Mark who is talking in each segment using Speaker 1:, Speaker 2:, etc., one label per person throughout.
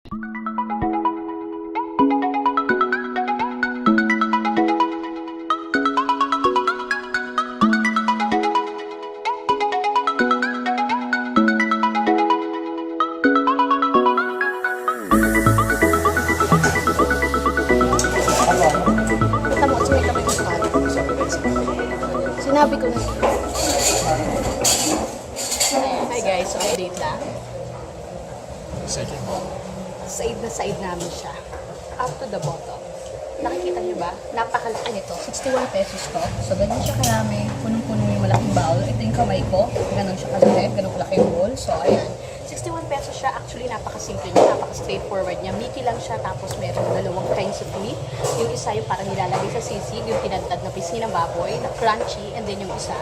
Speaker 1: Sinabi ko na. Hi guys, so update lang.
Speaker 2: Second.
Speaker 1: Side namin siya. Up to the bottom. Nakikita niyo ba? Napakalaki nito. 61 pesos to. So ganyan siya karami. Punong-puno yung malaking bowl. Ito yung kamay ko. Ganon siya kalaki. Ganon kalaki yung bowl. So ayan. 61 pesos siya. Actually, napaka-simple niya. Napaka-straightforward niya. Miki lang siya. Tapos meron dalawang kinds of meat. Yung isa yung parang nilalagay sa sisig. Yung tinadtad na pisngi ng baboy. Na crunchy. And then yung isa,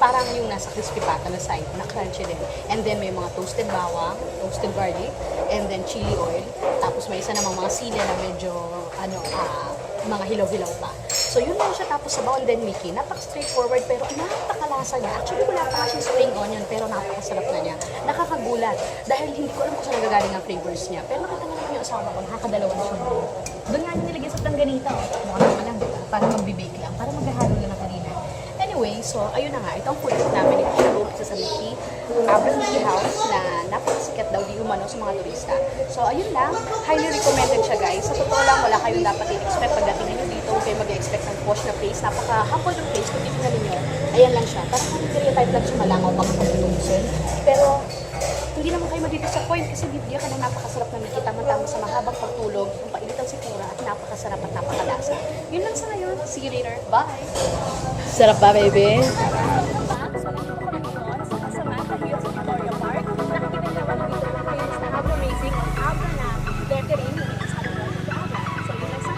Speaker 1: parang yung nasa crispy pata na side. Na crunchy din. And then may mga toasted bawang, toasted garlic, and then chili oil. Tapos may isa namang mga sili na medyo, mga hilaw-hilaw pa. So yun lang siya, tapos sabaw and then Miki. Napaka-straightforward pero napakalasa niya. Actually wala pa kasi spring onion pero napakasarap na niya. Nakakagulat dahil hindi ko alam kung saan nagagaling ang flavors niya. Pero nakita nga naman yung asawa ko, nakakadalawa na siya. Doon nga niya nilagyan sa tangganita. Mukha naman lang, diba? Para mag-bake lang, para maghahalo lang ng kanina. Anyway, so ayun na nga, itong food namin ito siya isa sa Miki, Abra house na napakasikat daw di umano sa mga turista. So ayun lang, highly recommended siya guys. Sa totoo lang, wala kayong dapat i-expect pagdating nyo dito. Huwag kayo mag-expect ng posh na place. Napaka-humble yung place. Kung titignan ninyo, ayan lang siya. Parang stereotype lang siya, malangaw makakapagtungsun. Pero hindi naman kayo ma-disappoint kasi bibigyan ka ng napakasarap na Miki. Tama-tama sa mahabang pagtulog, ang pailit ang sikura at napakasarap at napakalasa. Yun lang sa ngayon. See you later. Bye!
Speaker 3: Sarap ba, baby?
Speaker 1: So, nandito kami ngayon sa Casamanta Hills Victoria Park. Nakikita niyo naman dito ang famous na ABRAmazing ang Abra na veteran yung sa Abra. So, yun lang sa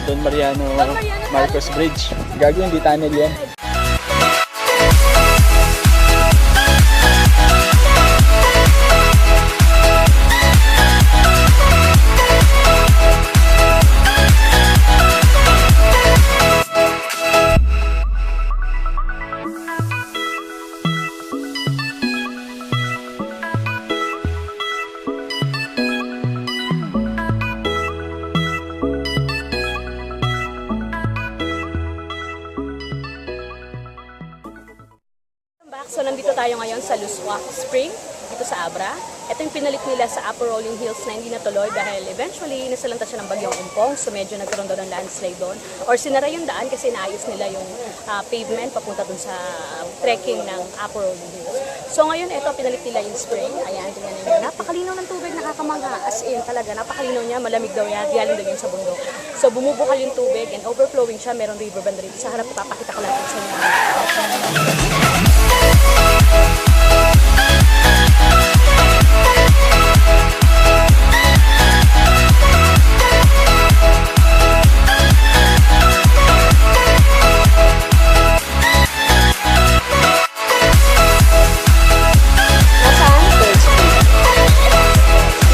Speaker 2: Don Mariano,
Speaker 1: Mariano
Speaker 2: Marcos Bridge. Gago, hindi tunnel yan.
Speaker 1: So, nandito tayo ngayon sa Lusuac Spring, dito sa Abra. Ito yung pinalit nila sa Upper Rolling Hills na hindi natuloy dahil eventually nasalanta siya ng bagyong umpong. So, medyo nagkaroon daw ng landslide doon. Or sinara yung daan kasi naayos nila yung pavement papunta doon sa trekking ng Upper Rolling Hills. So, ngayon ito pinalit nila yung spring. Ayan, tingnan niyo. Napakalinaw ng tubig, nakakamangha. As in, talaga, napakalinaw niya. Malamig daw yan. Galing daw yun sa bundok. So, bumubukal yung tubig and overflowing siya. Meron river band rin. Sa harap, papakita ko lang sa inyo.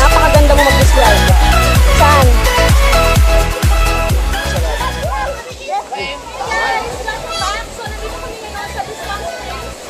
Speaker 1: Napakaganda mo mag-describe. Saan? So, nandito kami ngayon sa Lusuac Springs.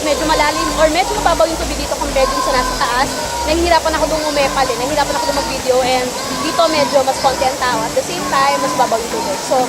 Speaker 1: medyo malalim or medyo mababaw yung tubig dito compared dun sa nasa taas. Nahihirapan ako dun umepal eh. Nahihirapan ako dun mag-video and dito medyo mas konti ang tao. At the same time, mas babaw yung tubig. So,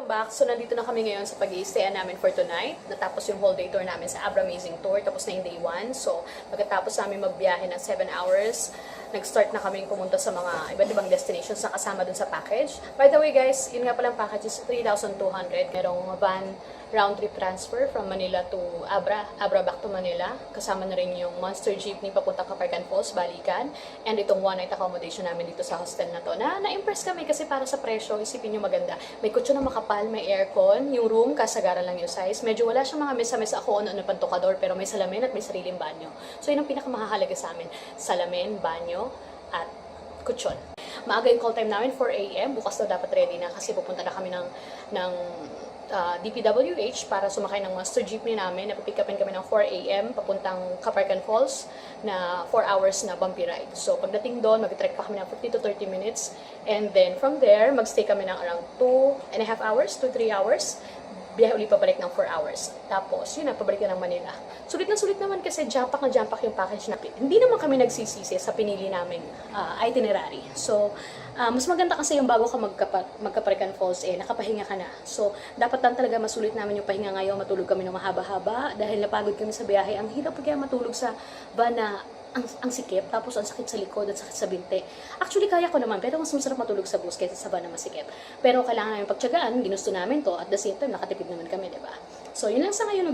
Speaker 1: back. So, nandito na kami ngayon sa pag-i-stay namin for tonight. Natapos yung whole day tour namin sa ABRAmazing tour. Tapos na yung day 1. So, pagkatapos namin magbiyahe ng 7 hours, nag-start na kami pumunta sa mga iba't ibang destinations na kasama dun sa package. By the way guys, yun nga palang package is 3,200. Merong van round-trip transfer from Manila to Abra back to Manila. Kasama na rin yung monster jeepney papunta Kaparkan Falls, balikan. And itong one-night accommodation namin dito sa hostel na to. Na-impress kami kasi para sa presyo, isipin nyo maganda. May kutso na makapal, may aircon, yung room, kasagaran lang yung size. Medyo wala siyang mga mesa-mesa ako ano pantokador, pero may salamin at may sariling banyo. So yun ang pinakamahalaga sa amin. Salamin, banyo, at kutsyon. Maaga yung call time namin, 4 AM. Bukas na dapat ready na kasi pupunta na kami ng DPWH para sumakay ng monster jeepney namin. Napipick upin kami ng 4 AM papuntang Kaparkan Falls na 4 hours na bumpy ride. So pagdating doon, mag-trek pa kami ng 50 to 30 minutes and then from there, mag-stay kami ng around 2.5 hours to 3 hours. Biyahe ulit pabalik ng 4 hours. Tapos, yun na, pabalik na ng Manila. Sulit naman kasi jumpak na jumpak yung package natin. Hindi naman kami nagsisisi sa pinili naming itinerary. So, mas maganda kasi yung bago ka magka-Kaparkan Falls, nakapahinga ka na. So, dapat lang talaga masulit namin yung pahinga ngayon. Matulog kami ng mahaba-haba dahil napagod kami sa biyahe. Ang hirap kaya matulog sa van na ang sikip, tapos ang sakit sa likod at sakit sa binte. Actually, kaya ko naman, pero mas masarap matulog sa bus kaysa sa van na masikip. Pero kailangan namin pagtyagaan, ginusto namin to, at the same time, nakatipid naman kami, diba? So, yun lang sa ngayon.